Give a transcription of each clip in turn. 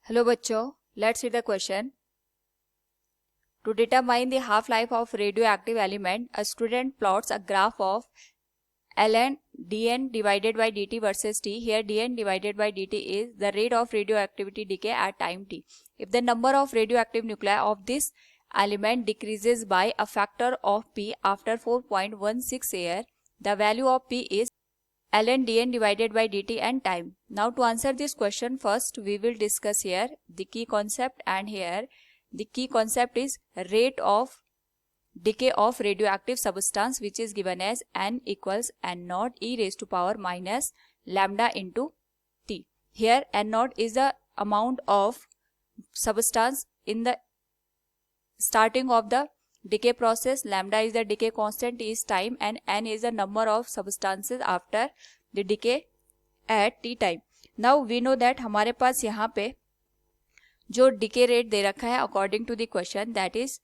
Hello बच्चों, let's read the question. To determine the half life of radioactive element, a student plots a graph of ln dn divided by dt versus t. Here dn divided by dt is the rate of radioactivity decay at time t. If the number of radioactive nuclei of this element decreases by a factor of p after 4.16 year, the value of p is ln dn divided by dt and time. Now to answer this question, first we will discuss here the key concept, and here the key concept is rate of decay of radioactive substance, which is given as n equals n naught e raised to power minus lambda into t. Here n naught is the amount of substance in the starting of the decay process, lambda is the decay constant, t is time, and n is the number of substances after the decay at t time. Now we know that हमारे पास यहाँ पे जो decay rate दे रखा है according to the question, that is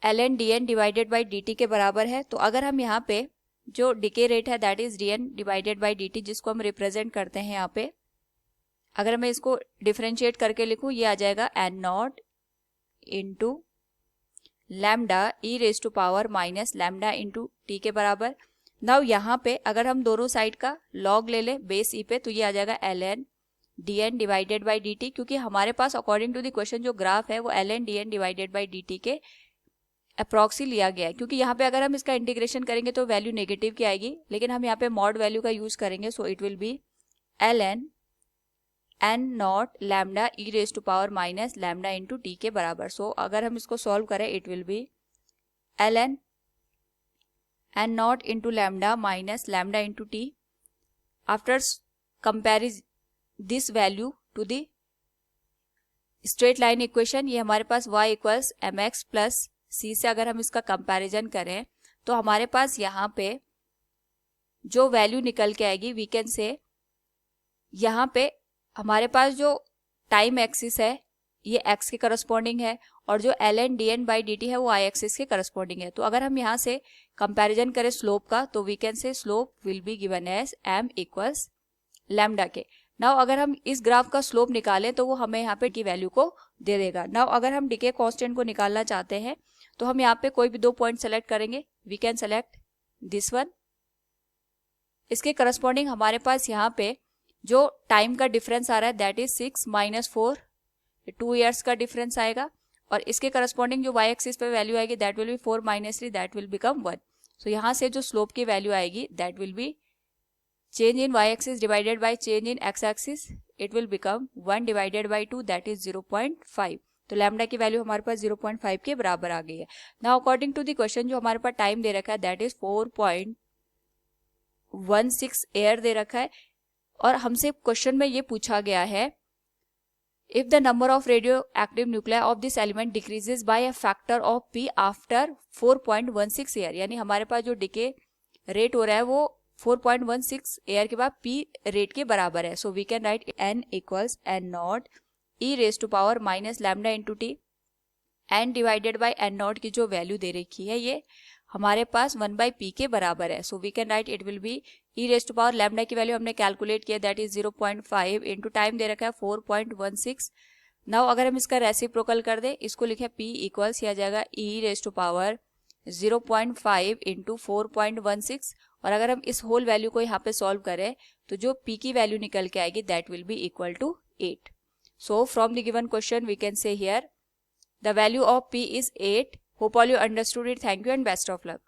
ln dn divided by dt के बराबर है. तो अगर हम यहाँ पे जो डिके रेट है that is dn divided by dt, जिसको हम रिप्रेजेंट करते हैं यहाँ पे, अगर मैं इसको डिफरेंशिएट करके लिखूं, ये आ जाएगा n not into lambda e raise to power minus lambda into t के बराबर. नाउ यहाँ पे अगर हम दोनों साइड का लॉग ले लें बेस ई पे, तो ये आ जाएगा ln dn divided by dt, क्योंकि हमारे पास अकॉर्डिंग टू द क्वेश्चन जो ग्राफ है वो ln dn divided by dt के अप्रॉक्सी लिया गया है. क्योंकि यहाँ पे अगर हम इसका इंटीग्रेशन करेंगे तो वैल्यू नेगेटिव की आएगी, लेकिन हम यहाँ पे मॉड वैल्यू का यूज करेंगे, so it will be ln n not lambda e raise to power minus lambda into t के बराबर. सो अगर हम इसको सॉल्व करें, it will be ln n not into lambda minus lambda into t. After comparing this value to the straight line equation, ये हमारे पास y equals m x plus c से अगर हम इसका कंपैरिजन करें तो हमारे पास यहाँ पे जो वैल्यू निकल के आएगी, वी कैन से यहाँ पे हमारे पास जो टाइम एक्सिस है ये x के करस्पॉन्डिंग है, और जो ln dn बाई dt है वो y एक्सिस के करस्पॉन्डिंग है. तो अगर हम यहाँ से कंपैरिजन करें स्लोप का, तो we can say slope will be given as m equals lambda के. नाउ अगर हम इस ग्राफ का स्लोप निकालें तो वो हमें यहाँ पे की वैल्यू को दे देगा. नाउ अगर हम डिके कांस्टेंट को निकालना चाहते हैं तो हम यहाँ पे कोई भी दो पॉइंट सेलेक्ट करेंगे. We can select this one. इसके करस्पॉन्डिंग हमारे पास यहाँ पे जो टाइम का डिफरेंस आ रहा है दैट इज 6 माइनस 4, 2 ईयर्स का डिफरेंस आएगा, और इसके करस्पॉन्डिंग जो y एक्सिस पे वैल्यू आएगी that will B 4 minus 3, that will become 1. सो यहाँ से जो स्लोप की वैल्यू आएगी that will B change in y axis divided by change in x axis, it will become 1 divided by 2, that is 0.5. तो lambda की value हमारे पास 0.5 के बराबर आ गई है. Now according to the question जो हमारे पास टाइम दे रखा है दैट इज 4.16 एयर दे रखा है, और हमसे क्वेश्चन में ये पूछा गया है if the number of radioactive nuclei of this element decreases by a factor of p after 4.16 year. यानी हमारे पास जो डिके रेट हो रहा है वो 4.16 एयर के बाद p रेट के बराबर है. So we can write n equals n naught e raise to power minus lambda into टी. n divided by n naught की जो वैल्यू दे रखी है ये हमारे पास 1 बाई पी के बराबर है. So we can write it will be e raise to power lambda की वैल्यू हमने कैलकुलेट किया दैट इज 0.5 इंटू टाइम दे रखा है 4.16. नाउ अगर हम इसका रेसिप्रोकल कर दे, इसको लिखे p इक्वल्स आ जाएगा e raise to power 0.5 into 4.16, और अगर हम इस होल वैल्यू को यहाँ पे सॉल्व करें तो जो p की वैल्यू निकल के आएगी that will be equal to 8. So from the given question we can say here the value of p is 8. Hope all you understood it. Thank you and best of luck.